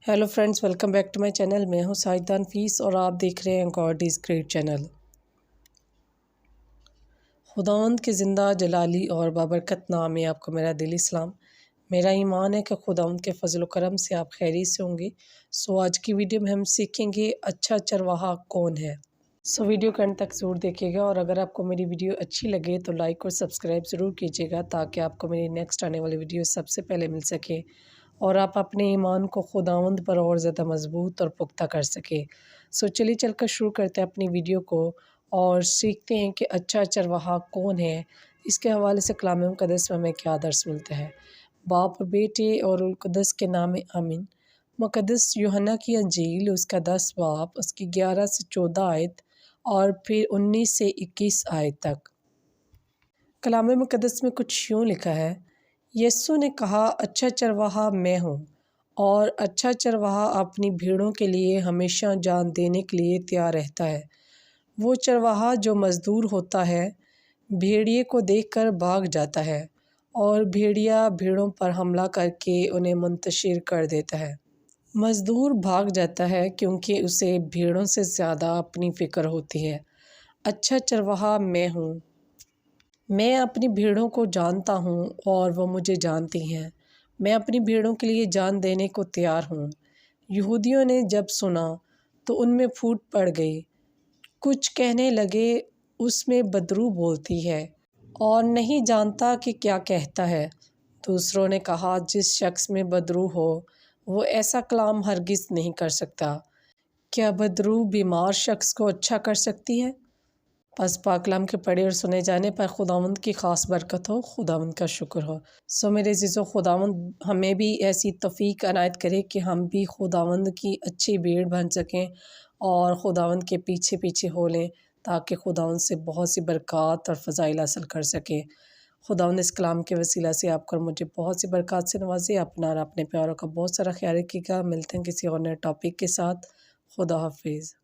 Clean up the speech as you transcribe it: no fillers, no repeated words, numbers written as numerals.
Hello friends, welcome back to my channel. मैं हूं साजिदा नफीस और आप देख रहे हैं गॉड इज़ ग्रेट चैनल। खुदावंद के ज़िंदा जलाली और बाबरकत नाम में आपको मेरा दिली सलाम। मेरा ईमान है कि खुदावंद के फजल करम से आप खैरियत से होंगे। सो आज की वीडियो में हम सीखेंगे अच्छा चरवाहा कौन है। सो वीडियो के अंत तक ज़रूर देखिएगा और अगर आपको मेरी वीडियो अच्छी लगे तो लाइक और सब्सक्राइब ज़रूर कीजिएगा ताकि आपको मेरी नेक्स्ट आने वाली वीडियो सबसे पहले मिल सके और आप अपने ईमान को खुदावंद पर और ज़्यादा मजबूत और पुख्ता कर सके। सो चलिए चलकर शुरू करते हैं अपनी वीडियो को और सीखते हैं कि अच्छा चरवाहा कौन है। इसके हवाले से कलाम मुक़द्दस में हमें क्या दर्स मिलता है। बाप और बेटे और रूह कुद्दस के नाम आमीन। मुक़द्दस यूहन्ना की अंजील उसका 10 बाब उसकी 11 से 14 आयत और फिर 19 से 21 आयत तक। कलाम मुक़द्दस में कुछ यूँ लिखा है, यीशु ने कहा, अच्छा चरवाहा मैं हूँ और अच्छा चरवाहा अपनी भीड़ों के लिए हमेशा जान देने के लिए तैयार रहता है। वो चरवाहा जो मज़दूर होता है भेड़िए को देखकर भाग जाता है और भेड़िया भीड़ों पर हमला करके उन्हें मुंतशिर कर देता है। मज़दूर भाग जाता है क्योंकि उसे भीड़ों से ज़्यादा अपनी फ़िक्र होती है। अच्छा चरवाहा मैं हूँ, मैं अपनी भीड़ों को जानता हूँ और वो मुझे जानती हैं। मैं अपनी भीड़ों के लिए जान देने को तैयार हूँ। यहूदियों ने जब सुना तो उनमें फूट पड़ गई। कुछ कहने लगे, उसमें बदरू बोलती है और नहीं जानता कि क्या कहता है। दूसरों ने कहा, जिस शख्स में बदरू हो वो ऐसा कलाम हरगिज़ नहीं कर सकता। क्या बदरू बीमार शख्स को अच्छा कर सकती है? बस पाक कलाम के पढ़े और सुने जाने पर खुदावंद की ख़ास बरकत हो, खुदावंद का शुक्र हो। सो मेरे अज़ीज़ों, खुदावंद हमें भी ऐसी तौफ़ीक अनायत करे कि हम भी खुदावंद की अच्छी भीड़ बन सकें और खुदावंद के पीछे पीछे हो लें ताकि खुदावंद से बहुत सी बरक़ात और फ़ज़ाइल हासिल कर सकें। खुदावंद इस कलाम के वसीला से आपको और मुझे बहुत सी बरक़ात से नवाज़े। अपना और अपने प्यारों का बहुत सारा ख्याल रखिएगा। मिलते हैं किसी और नए टॉपिक के साथ। खुदा हाफ़िज़।